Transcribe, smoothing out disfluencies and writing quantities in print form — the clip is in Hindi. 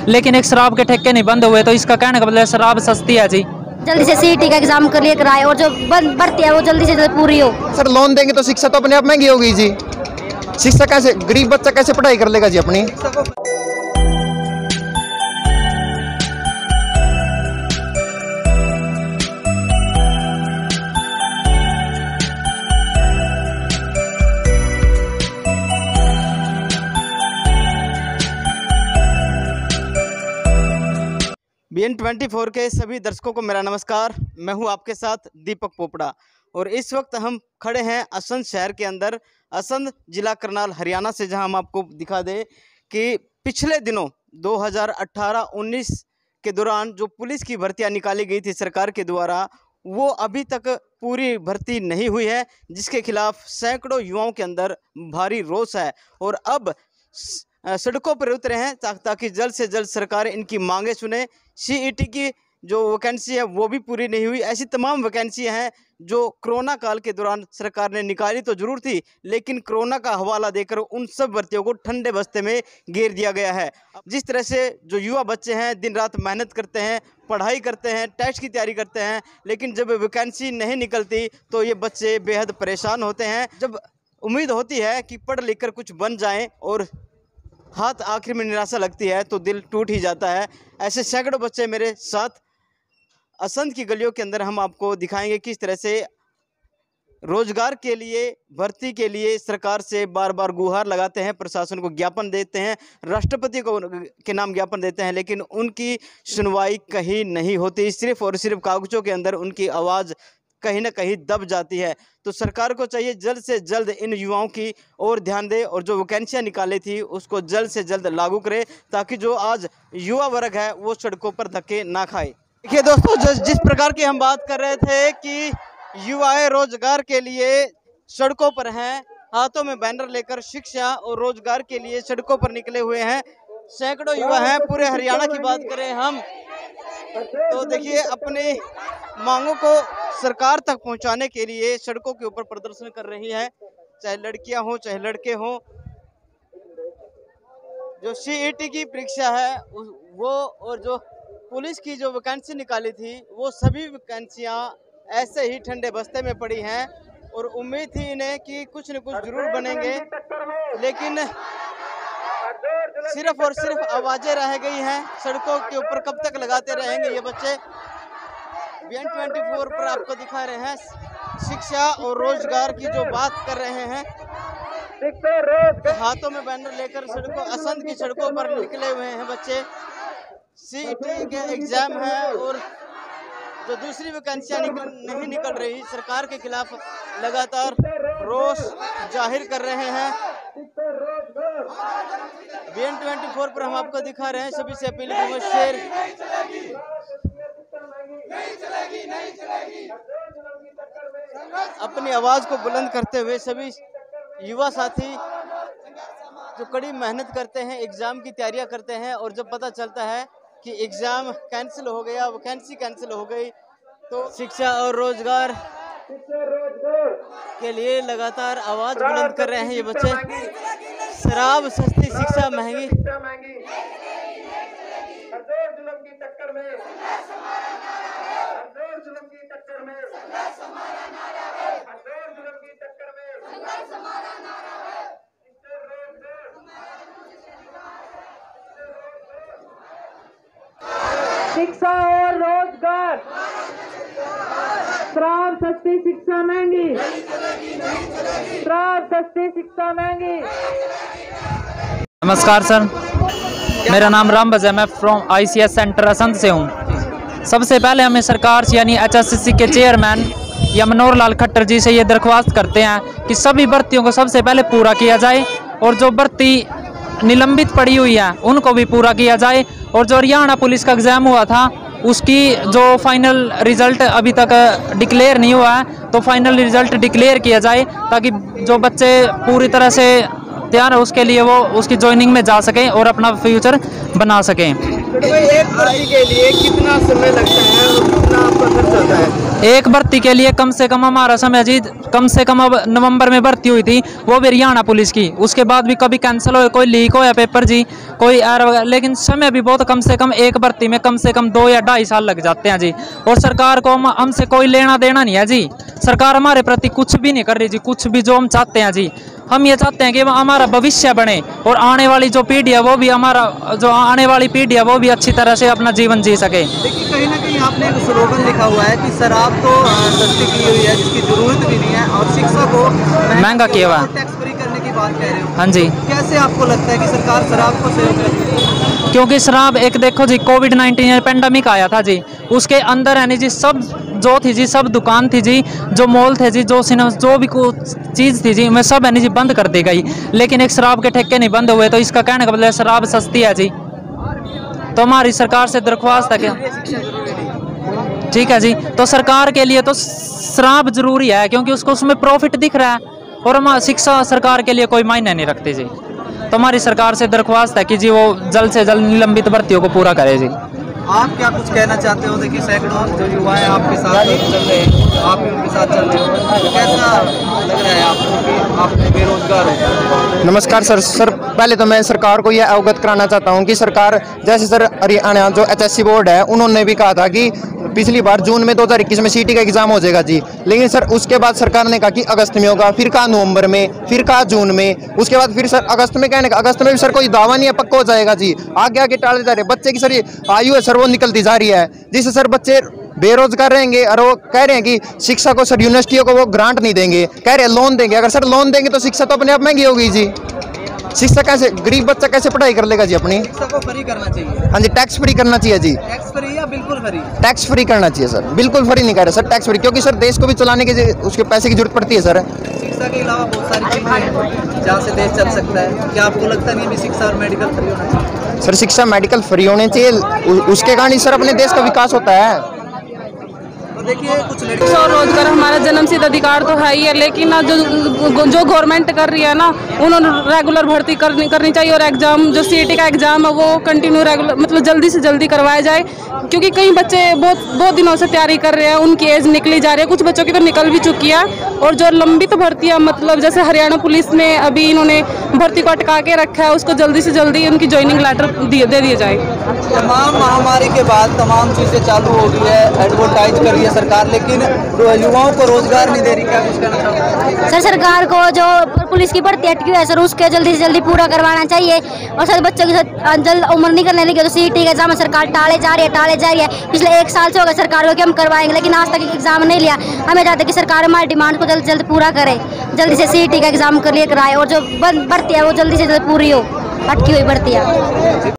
लेकिन एक शराब के ठेके नहीं बंद हुए, तो इसका कहने का मतलब शराब सस्ती है जी। जल्दी से सीईटी का एग्जाम क्लियर कराए और जो भर्ती है वो जल्दी से पूरी हो। सर लोन देंगे तो शिक्षा तो अपने आप महंगी होगी जी। शिक्षा कैसे, गरीब बच्चा कैसे पढ़ाई कर लेगा जी अपनी। BN24 के सभी दर्शकों को मेरा नमस्कार। मैं हूं आपके साथ दीपक पोपड़ा और इस वक्त हम खड़े हैं असंध शहर के अंदर, असंध जिला करनाल हरियाणा से, जहां हम आपको दिखा दें कि पिछले दिनों 2018-19 के दौरान जो पुलिस की भर्तियां निकाली गई थी सरकार के द्वारा, वो अभी तक पूरी भर्ती नहीं हुई है, जिसके खिलाफ सैकड़ों युवाओं के अंदर भारी रोष है और अब सड़कों पर उतरे हैं ताकि जल्द से जल्द सरकार इनकी मांगे सुने। सीईटी की जो वैकेंसी है वो भी पूरी नहीं हुई। ऐसी तमाम वैकेंसी हैं जो कोरोना काल के दौरान सरकार ने निकाली तो जरूर थी, लेकिन कोरोना का हवाला देकर उन सब भर्तियों को ठंडे बस्ते में घेर दिया गया है। जिस तरह से जो युवा बच्चे हैं दिन रात मेहनत करते हैं, पढ़ाई करते हैं, टेस्ट की तैयारी करते हैं, लेकिन जब वैकेंसी नहीं निकलती तो ये बच्चे बेहद परेशान होते हैं। जब उम्मीद होती है कि पढ़ लिख कर कुछ बन जाएँ और हाथ आखिर में निराशा लगती है तो दिल टूट ही जाता है। ऐसे सैकड़ों बच्चे मेरे साथ असंध की गलियों के अंदर हम आपको दिखाएंगे किस तरह से रोजगार के लिए, भर्ती के लिए सरकार से बार बार गुहार लगाते हैं, प्रशासन को ज्ञापन देते हैं, राष्ट्रपति को के नाम ज्ञापन देते हैं, लेकिन उनकी सुनवाई कहीं नहीं होती। सिर्फ और सिर्फ कागजों के अंदर उनकी आवाज़ कहीं ना कहीं दब जाती है। तो सरकार को चाहिए जल्द से जल्द इन युवाओं की ओर ध्यान दे और जो वैकेंसियाँ निकाली थी उसको जल्द से जल्द लागू करे, ताकि जो आज युवा वर्ग है वो सड़कों पर धक्के ना खाए। देखिए दोस्तों, जिस प्रकार की हम बात कर रहे थे कि युवाएं रोजगार के लिए सड़कों पर हैं, हाथों में बैनर लेकर शिक्षा और रोजगार के लिए सड़कों पर निकले हुए हैं, सैकड़ों युवा हैं। पूरे हरियाणा की बात करें हम तो देखिए अपनी मांगों को सरकार तक पहुंचाने के लिए सड़कों के ऊपर प्रदर्शन कर रही है, चाहे लड़कियां हों चाहे लड़के हों। जो सीईटी की परीक्षा है वो और जो पुलिस की जो वैकेंसी निकाली थी वो सभी वैकेंसियां ऐसे ही ठंडे बस्ते में पड़ी हैं और उम्मीद थी इन्हें कि कुछ न कुछ जरूर बनेंगे, लेकिन सिर्फ और सिर्फ आवाजें रह गई हैं। सड़कों के ऊपर कब तक लगाते रहेंगे ये बच्चे। BN24 पर आपको दिखा रहे हैं शिक्षा और रोजगार की जो बात कर रहे हैं, हाथों में बैनर लेकर सड़कों, असंध की सड़कों पर निकले हुए हैं बच्चे। सीईटी के एग्जाम है और जो दूसरी वैकेंसियां नहीं निकल रही, सरकार के खिलाफ लगातार रोष जाहिर कर रहे हैं। BN24 पर हम आपको दिखा रहे हैं, सभी से अपील करूंगा शेयर। अपनी आवाज को बुलंद करते हुए सभी युवा साथी जो कड़ी मेहनत करते हैं, एग्जाम की तैयारियां करते हैं और जब पता चलता है कि एग्जाम कैंसिल हो गया, वैकेंसी कैंसिल हो गई, तो शिक्षा और रोजगार के लिए लगातार आवाज बुलंद कर रहे हैं ये बच्चे। शराब सस्ती, शिक्षा महंगी, शिक्षा और रोजगार, शराब सस्ती शिक्षा महंगी, शराब सस्ती शिक्षा महंगी। नमस्कार सर, मेरा नाम रामबज है, मैं फ्रॉम ICS सेंटर असंध से हूँ। सबसे पहले हमें सरकार से यानी HSSC के चेयरमैन या मनोहर लाल खट्टर जी से ये दरख्वास्त करते हैं कि सभी भर्तियों को सबसे पहले पूरा किया जाए और जो भर्ती निलंबित पड़ी हुई है उनको भी पूरा किया जाए, और जो हरियाणा पुलिस का एग्ज़ाम हुआ था उसकी जो फाइनल रिज़ल्ट अभी तक डिक्लेयर नहीं हुआ है तो फाइनल रिज़ल्ट डिक्लेयर किया जाए, ताकि जो बच्चे पूरी तरह से तैयार है उसके लिए वो उसकी ज्वाइनिंग में जा सकें और अपना फ्यूचर बना सकें। एक भर्ती के लिए कितना समय लगता है और कितना आपका खर्च आता है? एक भर्ती के लिए कम से कम हमारा समय जी कम से कम, अब नवंबर में भर्ती हुई थी वो भी हरियाणा पुलिस की, उसके बाद भी कभी कैंसिल हो, कोई लीक हो या पेपर जी, कोई एरर, लेकिन समय भी बहुत कम से कम एक भर्ती में कम से कम 2 या 2.5 साल लग जाते हैं जी। और सरकार को हमसे कोई लेना देना नहीं है जी, सरकार हमारे प्रति कुछ भी नहीं कर रही जी, कुछ भी जो हम चाहते हैं जी। हम ये चाहते हैं कि हमारा भविष्य बने और आने वाली जो पीढ़ी है वो भी आने वाली पीढ़ी है वो भी अच्छी तरह से अपना जीवन जी सके। देखिए कहीं ना कहीं आपने एक स्लोगन लिखा हुआ है कि शराब तो सस्ती की हुई है जिसकी जरूरत भी नहीं है और शिक्षा को महंगा किया हुआ है, टैक्स फ्री करने की बात कह रहे हो। हाँ जी। कैसे आपको लगता है कि सरकार शराब को सहयोग करती है? क्योंकि शराब एक देखो जी, कोविड-19 पेंडेमिक आया था जी, उसके अंदर है नहीं जी सब जो थी जी, सब दुकान थी जी, जो मॉल थे जी, जो सिनेमा, जो भी कुछ चीज़ थी जी, मैं सब है नहीं जी बंद कर दी गई, लेकिन एक शराब के ठेके नहीं बंद हुए। तो इसका कहने का मतलब शराब सस्ती है जी। तो हमारी सरकार से दरख्वास्त है कि ठीक है जी, तो सरकार के लिए तो शराब जरूरी है क्योंकि उसको उसमें प्रॉफिट दिख रहा है और हमारी शिक्षा सरकार के लिए कोई मायने नहीं रखती जी। तो हमारी सरकार से दरख्वास्त है कि जी वो जल्द से जल्द निलंबित भर्तियों को पूरा करे जी। आप क्या कुछ कहना चाहते हो? देखिए सैकड़ों जो युवा है आपके साथ चल रहे हैं, आप भी उनके साथ चल रहे हो, तो कैसा लग रहा है आपको कि आप बेरोजगार हो? नमस्कार सर, पहले तो मैं सरकार को यह अवगत कराना चाहता हूं कि सरकार जैसे सर हरियाणा जो HSC बोर्ड है उन्होंने भी कहा था कि पिछली बार जून में 2021 में CT का एग्जाम हो जाएगा जी, लेकिन सर उसके बाद सरकार ने कहा कि अगस्त में होगा, फिर कहा नवंबर में, फिर कहा जून में, उसके बाद फिर सर अगस्त में कहने का, अगस्त में भी सर कोई दावा नहीं है पक्का हो जाएगा जी। आगे आगे टालते जा रहे बच्चे की सर ये आयु है सर वो निकलती जा रही है, जिससे सर बच्चे बेरोजगार रहेंगे। और वो कह रहे हैं कि शिक्षा को सर यूनिवर्सिटियों को वो ग्रांट नहीं देंगे, कह रहे हैं लोन देंगे। अगर सर लोन देंगे तो शिक्षा तो अपने आप महंगी होगी जी। शिक्षा कैसे, गरीब बच्चा कैसे पढ़ाई कर लेगा जी अपनी? शिक्षा को फ्री करना चाहिए। हाँ जी, टैक्स फ्री करना चाहिए जी। टैक्स फ्री या बिल्कुल फ्री? टैक्स फ्री करना चाहिए सर, बिल्कुल फ्री नहीं कह रहे सर, टैक्स फ्री, क्योंकि सर देश को भी चलाने के उसके पैसे की जरूरत पड़ती है सर। शिक्षा के अलावा बहुत सारी चीज़ें हैं जहाँ से देश चल सकता है, क्या आपको लगता नहीं भी शिक्षा और मेडिकल फ्री होना चाहिए? सर शिक्षा मेडिकल फ्री होने चाहिए, उसके कारण ही सर अपने देश का विकास होता है। तो देखिए कुछ शिक्षा और रोजगार हमारा जन्मसिद्ध अधिकार तो है ही है, लेकिन ना जो गवर्नमेंट कर रही है ना, उन्होंने रेगुलर भर्ती करनी चाहिए और एग्जाम जो CT का एग्जाम है वो कंटिन्यू रेगुलर मतलब जल्दी से जल्दी करवाया जाए, क्योंकि कई बच्चे बहुत दिनों से तैयारी कर रहे हैं, उनकी एज निकली जा रही है, कुछ बच्चों की तो निकल भी चुकी है। और जो लंबित भर्तियाँ मतलब जैसे हरियाणा पुलिस में अभी इन्होंने भर्ती को अटका के रखा है, उसको जल्दी से जल्दी उनकी ज्वाइनिंग लेटर दे दिया जाए। तमाम महामारी के बाद तमाम चीज़ें चालू हो गई है, एडवर्टाइज कर रही है सरकार, लेकिन युवाओं को रोजगार नहीं दे रही, क्या कुछ कहना चाहूँगा? सर सरकार को जो पुलिस की भर्ती अटकी हुई है सर उसके जल्दी से जल्दी पूरा करवाना चाहिए। और सर बच्चों की जल्द उम्र नहीं करने लगी तो CT का एग्जाम सरकार टाले जा रही है। पिछले 1 साल से होगा सरकार को कि हम करवाएंगे, लेकिन आज तक एग्जाम नहीं लिया। हमें चाहते हैं कि सरकार हमारी डिमांड को जल्द से जल्द पूरा करे, जल्दी से CT का एग्जाम कर लिए कराए और जो भर्ती है वो जल्दी से जल्द पूरी हो, अटकी हुई भर्तियाँ।